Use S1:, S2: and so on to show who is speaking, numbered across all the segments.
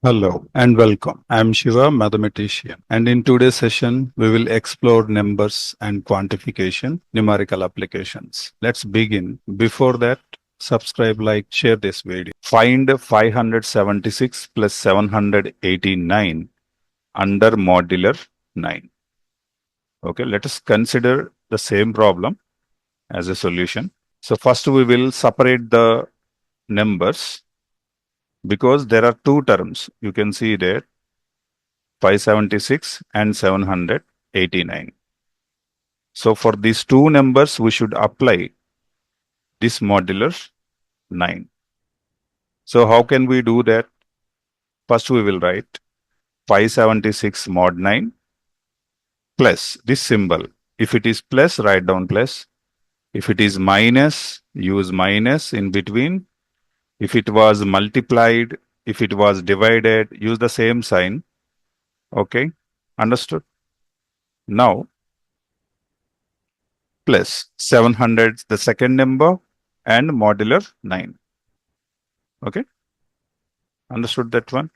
S1: Hello and welcome. I am Shiva, mathematician, and in today's session, we will explore numbers and quantification, numerical applications. Let's begin. Before that, subscribe, like, share this video. Find 576 plus 789 under modular 9. Okay, let us consider the same problem as a solution. So first we will separate the numbers because there are two terms. You can see there 576 and 789. So for these two numbers, we should apply this modular 9. So how can we do that? First, we will write 576 mod 9 plus this symbol. If it is plus, write down plus. If it is minus, use minus in between. If it was multiplied, if it was divided, use the same sign. Okay, understood? Now, plus 700, the second number, and modular 9. Okay, understood that one?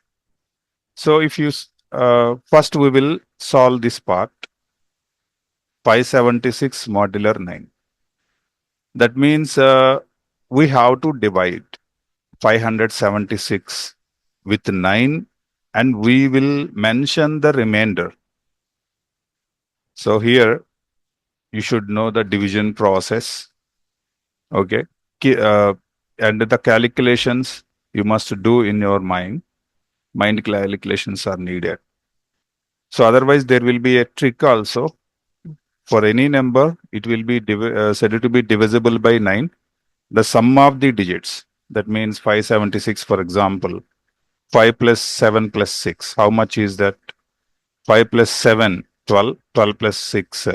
S1: So if you, first we will solve this part, 576 modular 9. That means we have to divide 576 with 9 and we will mention the remainder. So here you should know the division process. Okay, and the calculations you must do in your mind. Mind calculations are needed. So otherwise there will be a trick also. For any number, it will be said to be divisible by 9. The sum of the digits, that means 576 for example, 5 plus 7 plus 6. How much is that? 5 plus 7, 12, 12 plus 6,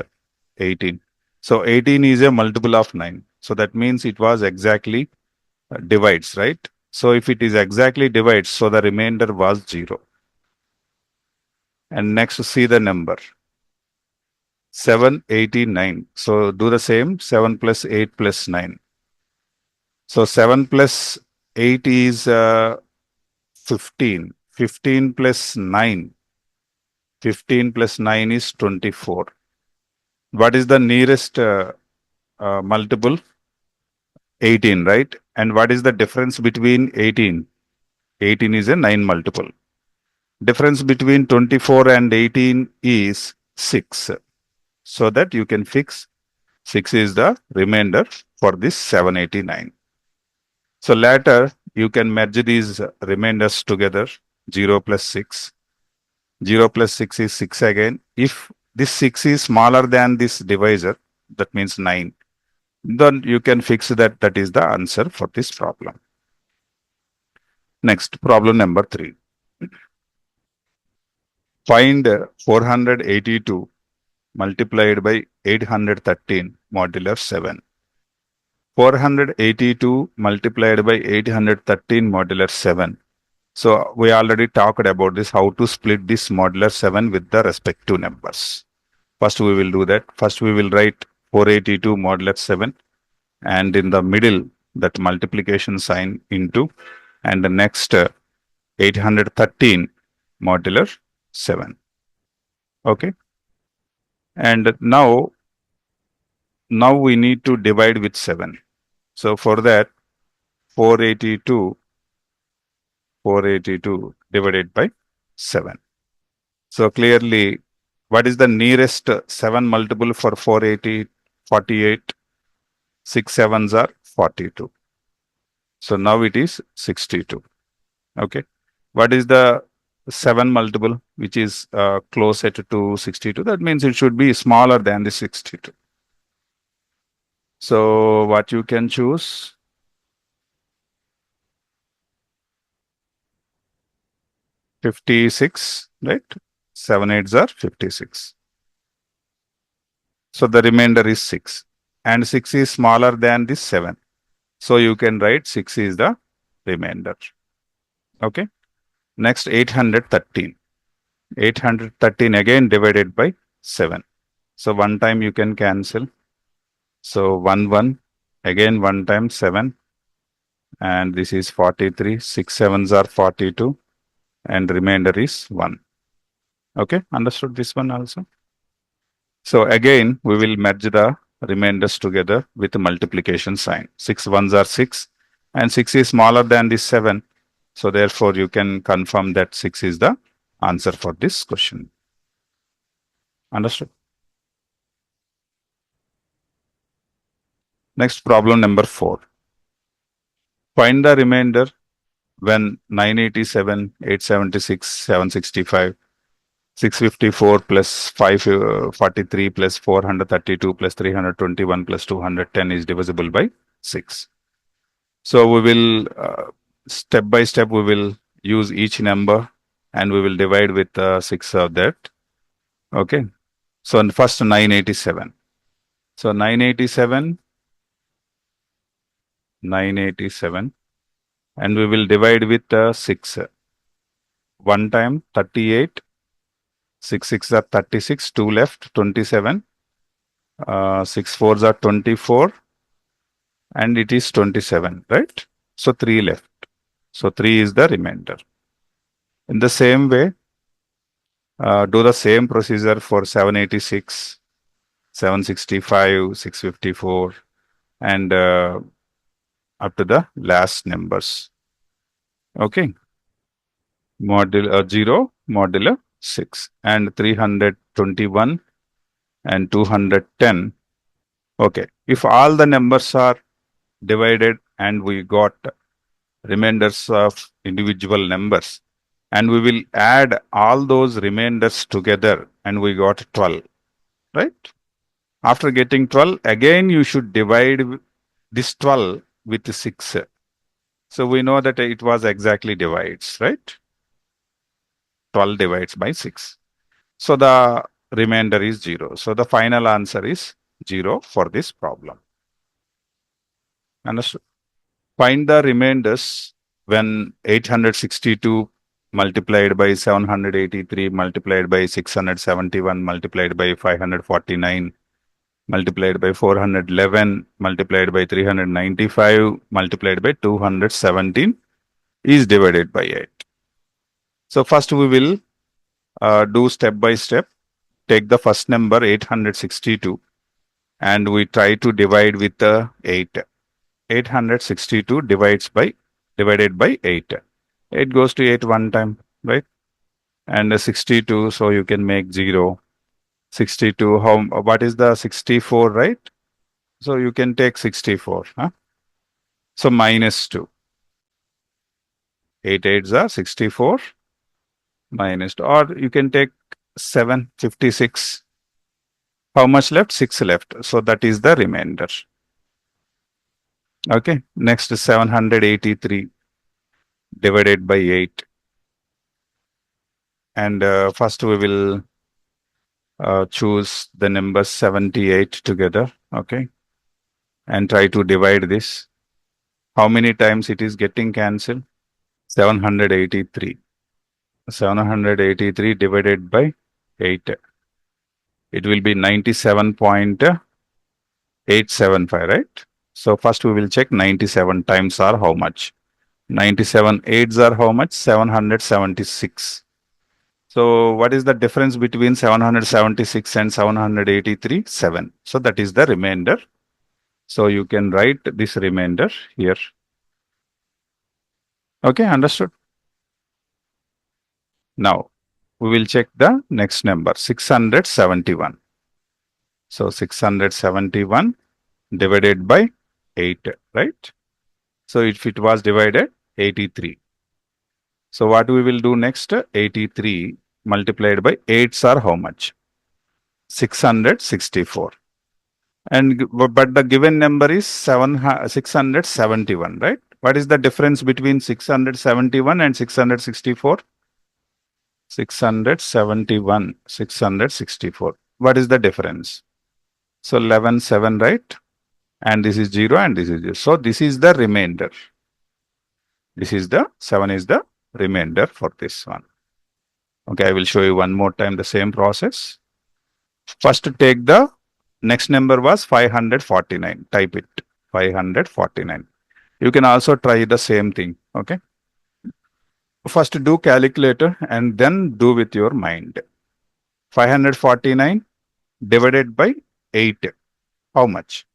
S1: 18. So 18 is a multiple of 9. So that means it was exactly divides, right? So if it is exactly divides, so the remainder was 0. And next see the number 789. So do the same, 7 plus 8 plus 9. So 7 plus 8 is 15. 15 plus 9. 15 plus 9 is 24. What is the nearest multiple? 18, right? And what is the difference between 18? 18 is a 9 multiple. Difference between 24 and 18 is 6. So that you can fix 6 is the remainder for this 789. So later you can merge these remainders together, 0 plus 6. 0 plus 6 is 6 again. If this 6 is smaller than this divisor, that means 9, then you can fix that that is the answer for this problem. Next, problem number 3. Find 482 multiplied by 813 modular 7. 482 multiplied by 813 modular 7. So we already talked about this, how to split this modular 7 with the respective numbers. First we will do that. First we will write 482 modular 7 and in the middle that multiplication sign into, and the next 813 modular 7. Okay. And now we need to divide with 7. So for that 482 divided by 7. So clearly, what is the nearest 7 multiple for 480? 48. 6 sevens are 42. So now it is 62. Okay. What is the 7 multiple which is closer to 62? That means it should be smaller than the 62. So what you can choose? 56, right? 7 eights are 56. So the remainder is 6. And 6 is smaller than this 7. So you can write 6 is the remainder. Okay. Next 813. 813 again divided by 7. So one time you can cancel. So 1 again one time 7. And this is 43. 6 sevens are 42. and remainder is 1. Okay, understood this one also? So again, we will merge the remainders together with the multiplication sign. 6 ones are 6 and 6 is smaller than this 7. So therefore, you can confirm that 6 is the answer for this question. Understood? Next problem number 4. Find the remainder when 987, 876, 765, 654 plus 543 plus 432 plus 321 plus 210 is divisible by 6. So we will step by step we will use each number and we will divide with 6 of that. Okay. So first 987. So 987 and we will divide with 6. 1 time 38, 6 6 are 36, 2 left 27, 6 4s are 24 and it is 27, right? So 3 left. So 3 is the remainder. In the same way, do the same procedure for 786, 765, 654 and up to the last numbers. Okay. Modulo 0, modulo 6 and 321 and 210. Okay. If all the numbers are divided and we got remainders of individual numbers and we will add all those remainders together and we got 12, right? After getting 12, again you should divide this 12 with 6. So we know that it was exactly divides, right? 12 divides by 6. So the remainder is 0. So the final answer is 0 for this problem. Understood? Find the remainders when 862 multiplied by 783 multiplied by 671 multiplied by 549 multiplied by 411 multiplied by 395 multiplied by 217 is divided by 8. So first we will do step by step. Take the first number 862 and we try to divide with 8. 862 divided by 8. 8 goes to 8 one time, right? And 62, so you can make 0. 62, what is the 64, right? So you can take 64. Huh? So minus 2. 8 8s are 64 minus 2. Or you can take 7, 56. How much left? 6 left. So that is the remainder. Okay. Next is 783 divided by 8. And first we will choose the number 78 together. Okay. And try to divide this. How many times it is getting cancelled? 783. 783 divided by 8. It will be 97.875, right? So first we will check 97 times are how much. 97 8s are how much? 776. So what is the difference between 776 and 783? 7. So that is the remainder. So you can write this remainder here. Okay, understood? Now we will check the next number, 671. So 671 divided by 8, right? So if it was divided, 83. So what we will do next? 83 multiplied by 8s are how much? 664. But the given number is 671, right? What is the difference between 671 and 664? 671, 664. What is the difference? So 11, 7, right? And this is 0 and this is 0. So this is the remainder. This is the 7 is the remainder for this one. Okay, I will show you one more time the same process. First take the next number was 549. Type it 549. You can also try the same thing. Okay. First do calculator and then do with your mind. 549 divided by 8. How much?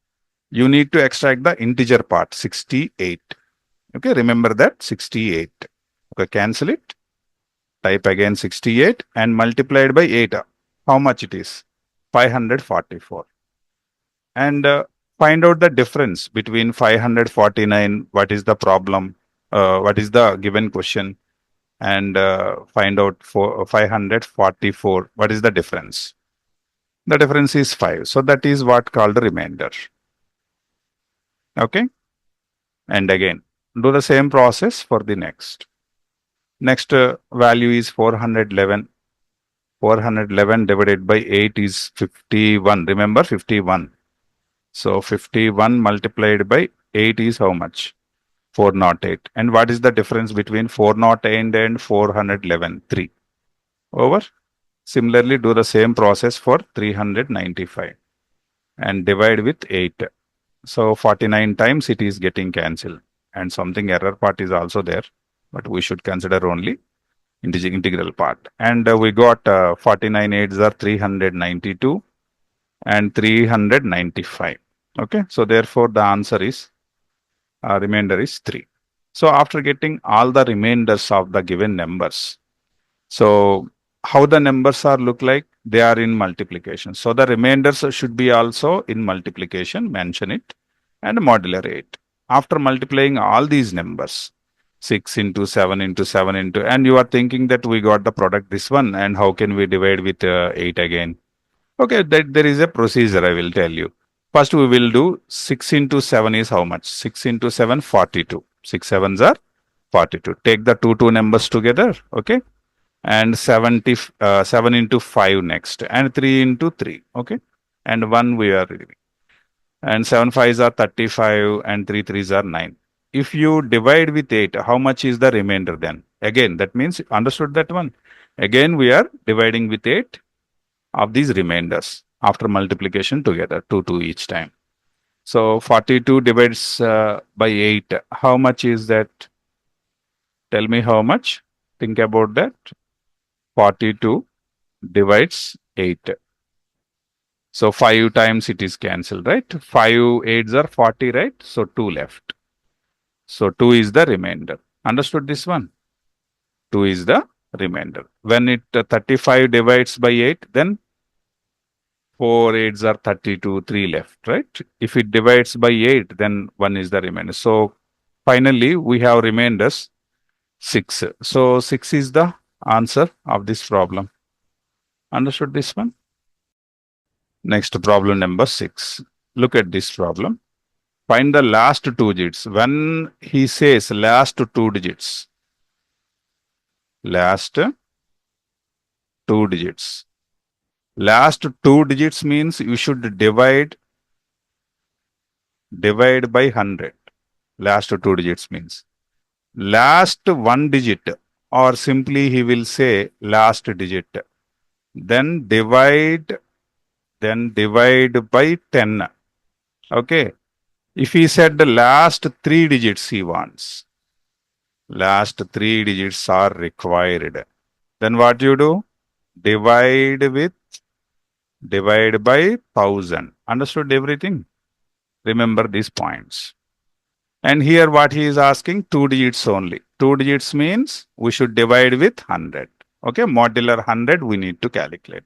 S1: You need to extract the integer part, 68. Okay, remember that, 68. Okay, cancel it. Type again 68 and multiplied by 8. How much it is? 544. And find out the difference between 549, what is the problem, what is the given question, and find out for 544, what is the difference. The difference is 5. So that is what called the remainder. Okay. And again, do the same process for the next. Next value is 411. 411 divided by 8 is 51. Remember 51. So 51 multiplied by 8 is how much? 408. And what is the difference between 408 and 411? 3. Over. Similarly, do the same process for 395 and divide with 8. So 49 times it is getting cancelled, and something error part is also there, but we should consider only integral part. And we got 49 8s are 392 and 395. Okay, so therefore the answer is remainder is 3. So after getting all the remainders of the given numbers, so how the numbers are look like? They are in multiplication. So the remainders should be also in multiplication, mention it, and modular 8. After multiplying all these numbers, 6 into 7 into 7 into, and you are thinking that we got the product this one, and how can we divide with 8 again? Okay, that there is a procedure, I will tell you. First we will do 6 into 7 is how much? 6 into 7, 42. 6 sevens are 42. Take the two numbers together, okay? And 7 into 5 next, and 3 into 3, okay? And 1 we are reading. And 7 5s are 35, and 3 3s are 9. If you divide with 8, how much is the remainder then? Again, that means, understood that one? Again, we are dividing with 8 of these remainders after multiplication together, 2 each time. So 42 divides by 8. How much is that? Tell me how much. Think about that. 42 divides 8. So 5 times it is cancelled, right? 5 8s are 40, right? So 2 left. So 2 is the remainder. Understood this one? 2 is the remainder. When it 35 divides by 8, then 4 8s are 32, 3 left, right? If it divides by 8, then 1 is the remainder. So finally, we have remainders 6. So 6 is the answer of this problem. Understood this one? Next, problem number 6. Look at this problem. Find the last 2 digits. When he says last 2 digits, last 2 digits. Last 2 digits means you should divide by 100. Last 2 digits means. Last 1 digit, or simply he will say last digit. Then divide by 10. Okay. If he said the last 3 digits he wants, last 3 digits are required, then what you do? Divide by 1000. Understood everything? Remember these points. And here what he is asking, 2 digits only. 2 digits means we should divide with 100. Okay, modular 100 we need to calculate.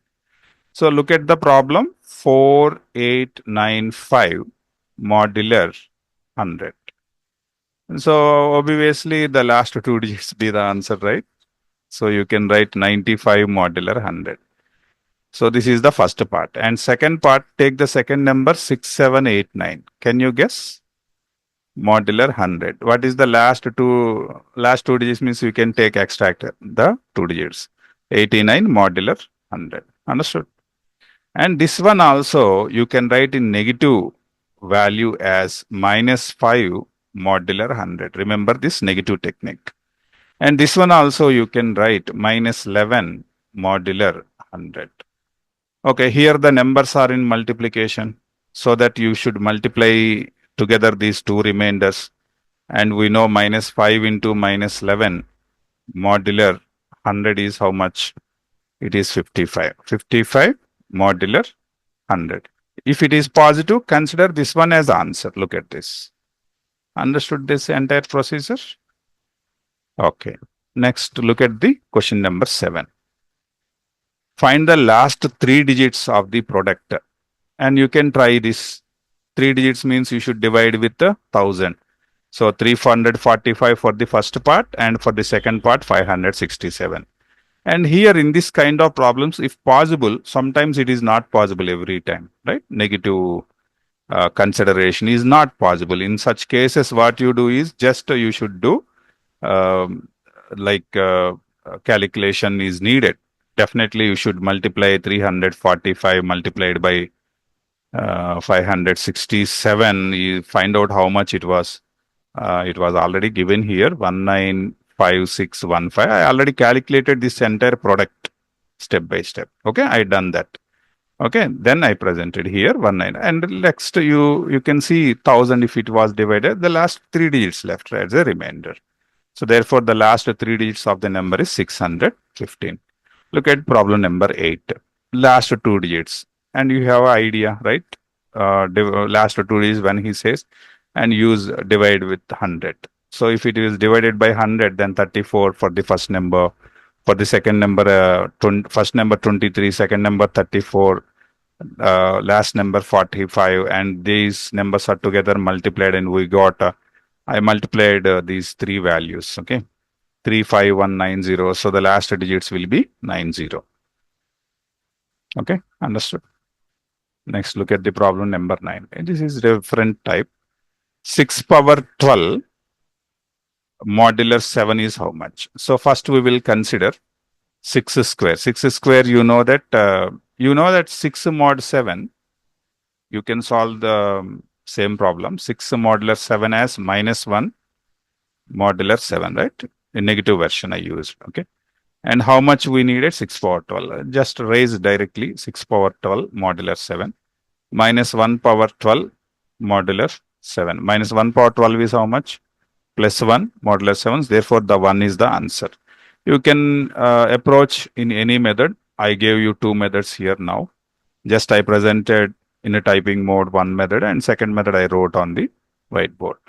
S1: So look at the problem, 4895 modular 100. And so obviously the last 2 digits be the answer, right? So you can write 95 modular 100. So this is the first part. And second part, take the second number 6789. Can you guess? Modular 100. What is the last two digits means you can take extract the 2 digits. 89 modular 100. Understood? And this one also you can write in negative value as -5 modular 100. Remember this negative technique. And this one also you can write -11 modular 100. Okay, here the numbers are in multiplication, so that you should multiply together these two remainders. And we know -5 into -11 modular 100 is how much? It is 55. 55 modular 100. If it is positive, consider this one as answer. Look at this. Understood this entire procedure? Okay. Next, look at the question number 7. Find the last 3 digits of the product. And you can try this. 3 digits means you should divide with the 1000. So 345 for the first part, and for the second part 567. And here in this kind of problems, if possible, sometimes it is not possible every time, right? Negative consideration is not possible. In such cases, what you do is just you should do um, like calculation is needed. Definitely you should multiply 345 multiplied by 567. You find out how much it was. It was already given here, 195615. I already calculated this entire product step by step. Okay, I done that. Okay, then I presented here 19. And next you can see 1000 if it was divided, the last 3 digits left as a remainder. So therefore the last 3 digits of the number is 615. Look at problem number 8. Last 2 digits. And you have an idea, right? Last 2 digits when he says, and use divide with 100. So if it is divided by 100, then 34 for the first number. For the second number, first number 23, second number 34, last number 45, and these numbers are together multiplied, and we got, I multiplied these 3 values, okay? 35190. So the last digits will be 90. Okay, understood. Next, look at the problem number 9. And this is different type. 6 power 12 modular 7 is how much? So first we will consider 6 square. 6 square, you know that 6 mod 7, you can solve the same problem. 6 modular 7 as -1 modular 7, right? In negative version I used, okay? And how much we needed? 6 power 12. Just raise directly 6 power 12 modular 7 minus 1 power 12 modular 7. Minus 1 power 12 is how much? Plus 1 modular 7. Therefore, the 1 is the answer. You can approach in any method. I gave you 2 methods here now. Just I presented in a typing mode 1 method, and second method I wrote on the whiteboard.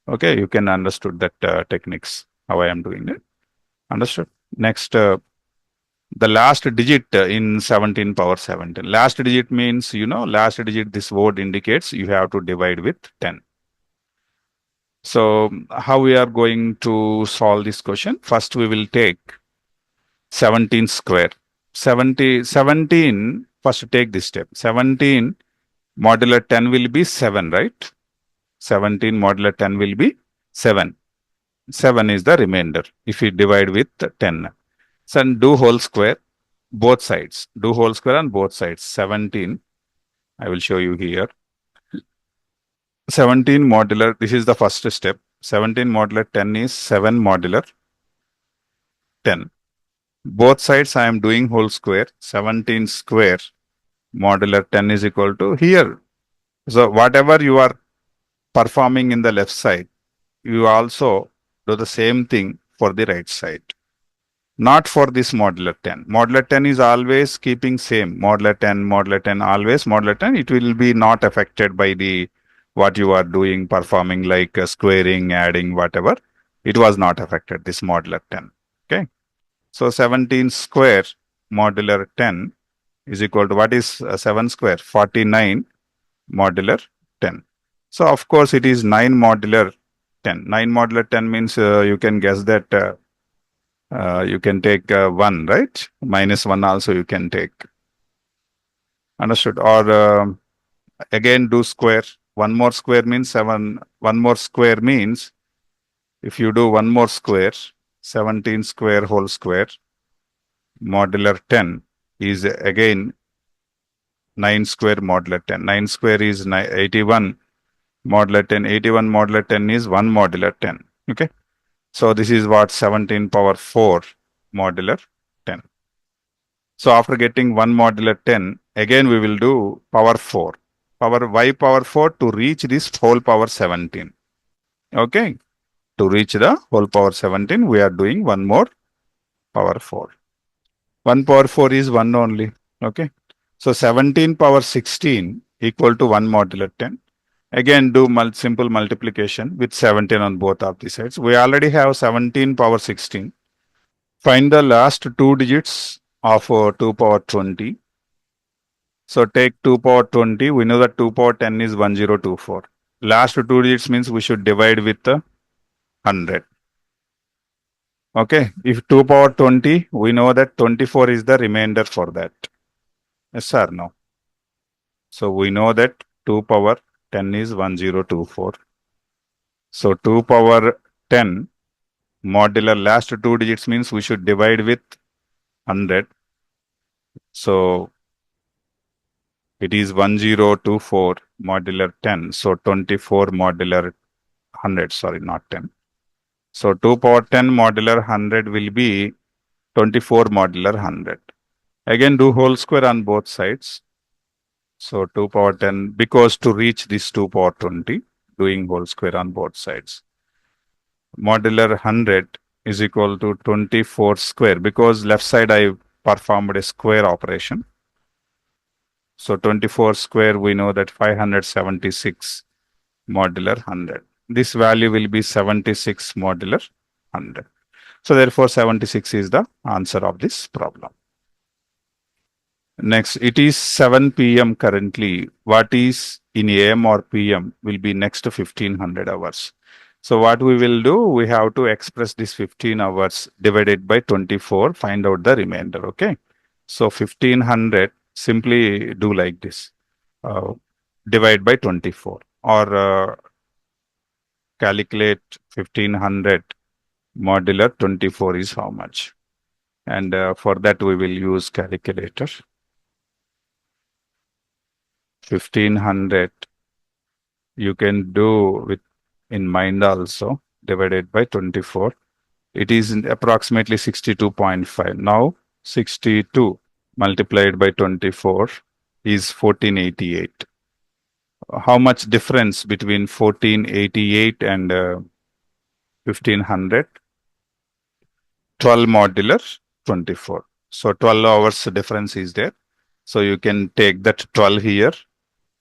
S1: Okay, you can understood that techniques, how I am doing it. Understood? Next, the last digit in 17 power 17. Last digit means, last digit, this word indicates you have to divide with 10. So how we are going to solve this question? First, we will take 17 square. 17, first take this step. 17 modular 10 will be 7, right? 17 modular 10 will be 7. 7 is the remainder if we divide with 10. So do whole square, both sides. Do whole square on both sides. 17, I will show you here. 17 modular, this is the first step. 17 modular 10 is 7 modular 10. Both sides I am doing whole square. 17 square modular 10 is equal to here. So whatever you are performing in the left side, you also do the same thing for the right side. Not for this modular 10. Modular 10 is always keeping same. Modular 10, always modular 10. It will be not affected by the what you are doing, performing like squaring, adding, whatever. It was not affected, this modular 10. Okay. So 17 square modular 10 is equal to, what is 7 square? 49 modular 10. So of course it is 9 modular 10. 9 modular 10 means you can guess that you can take 1, right? Minus 1 also you can take. Understood? Or again do square. 1 more square means 7. 1 more square means, if you do 1 more square, 17 square whole square modular 10 is again 9 square modular 10. 9 square is 81 modular 10. 81 modular 10 is 1 modular 10. Okay. So this is what 17 power 4 modular 10. So after getting 1 modular 10, again we will do power 4. Power y power 4 to reach this whole power 17. Okay. To reach the whole power 17, we are doing 1 more power 4. 1 power 4 is 1 only. Okay. So 17 power 16 equal to 1 modular 10. Again, do simple multiplication with 17 on both of the sides. We already have 17 power 16. Find the last two digits of 2 power 20. So take 2 power 20. We know that 2 power 10 is 1024. Last two digits means we should divide with 100. Okay. If 2 power 20, we know that 24 is the remainder for that. Yes or no? So we know that 2 power 10 is 1024. So 2 power 10 modular last two digits means we should divide with 100. So it is 1024 modular 10. So 24 modular 100. Sorry, not 10. So 2 power 10 modular 100 will be 24 modular 100. Again, do whole square on both sides. So 2 power 10, because to reach this 2 power 20, doing whole square on both sides. Modular 100 is equal to 24 square, because left side I performed a square operation. So 24 square, we know that 576 modular 100. This value will be 76 modular 100. So therefore 76 is the answer of this problem. Next, it is 7 p.m. currently. What is in AM or PM will be next to 1500 hours. So what we will do, we have to express this 15 hours divided by 24, find out the remainder, okay? So 1500, simply do like this, divide by 24, or calculate 1500 modular 24 is how much? And for that we will use calculator. 1500 you can do with in mind also, divided by 24. It is approximately 62.5. Now 62 multiplied by 24 is 1488. How much difference between 1488 and 1500? 12 modular 24. So 12 hours difference is there. So you can take that 12 here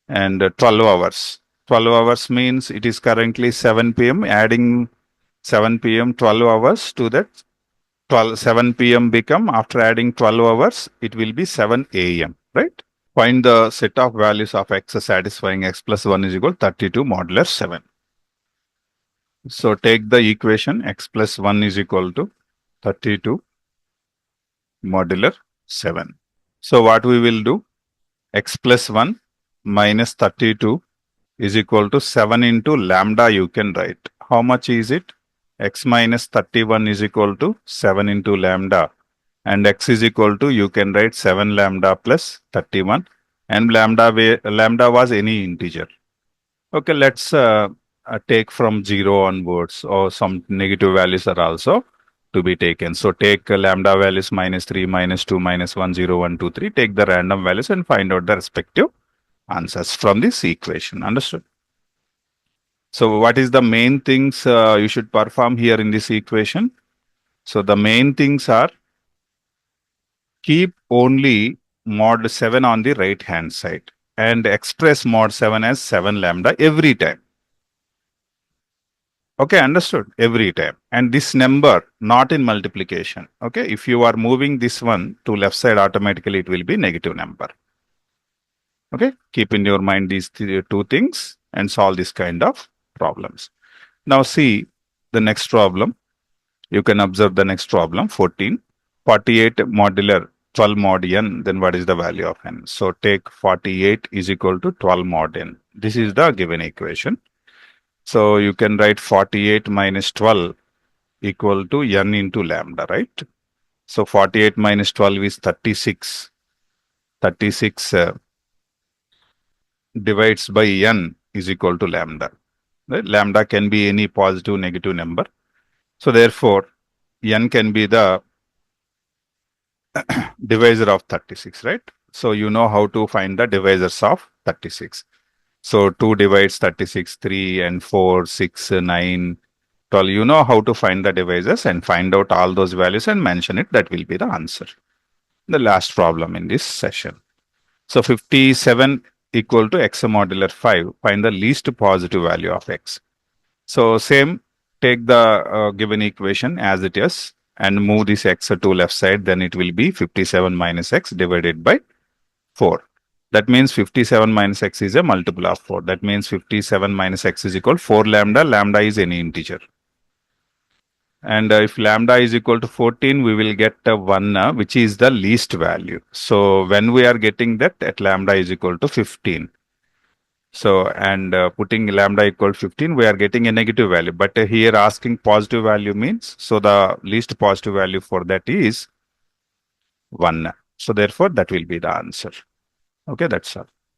S1: and 12 hours. 12 hours means it is currently 7 p.m. Adding 7 p.m. 12 hours to that 7 p.m. become, after adding 12 hours, it will be 7 a.m. Right? Find the set of values of x satisfying x plus 1 is equal to 32 modular 7. So take the equation x plus 1 is equal to 32 modular 7. So what we will do, x plus 1 minus 32 is equal to 7 into lambda you can write. How much is it? X minus 31 is equal to 7 into lambda, and x is equal to, you can write 7 lambda plus 31, and lambda was any integer. Okay, let's take from 0 onwards, or some negative values are also to be taken. So take lambda values minus 3, minus 2, minus 1, 0, 1, 2, 3. Take the random values and find out the respective answers from this equation. Understood? So what is the main things you should perform here in this equation? So the main things are, keep only mod 7 on the right hand side and express mod 7 as 7 lambda every time. Okay, understood? Every time. And this number not in multiplication. Okay, if you are moving this one to left side, automatically it will be negative number. Okay, keep in your mind these two things and solve this kind of problems. Now see the next problem. You can observe the next problem, 14. 48 modular 12 mod n, then what is the value of n? So take 48 is equal to 12 mod n. This is the given equation. So you can write 48 minus 12 equal to n into lambda, right? So 48 minus 12 is 36. 36 divides by n is equal to lambda. Right? Lambda can be any positive, negative number. So therefore, n can be the divisor of 36, right? So you know how to find the divisors of 36. So 2 divides 36, 3 and 4, 6, 9, 12. You know how to find the divisors and find out all those values and mention it. That will be the answer. The last problem in this session. So 57 equal to x modular 5. Find the least positive value of x. So same, take the given equation as it is and move this x to left side. Then it will be 57 minus x divided by 4. That means 57 minus x is a multiple of 4. That means 57 minus x is equal to 4 lambda. Lambda is any integer. And if lambda is equal to 14, we will get 1, which is the least value. So when we are getting that, at lambda is equal to 15. So, and putting lambda equal to 15, we are getting a negative value. But here asking positive value means, so the least positive value for that is 1. So therefore, that will be the answer. Okay, that's all.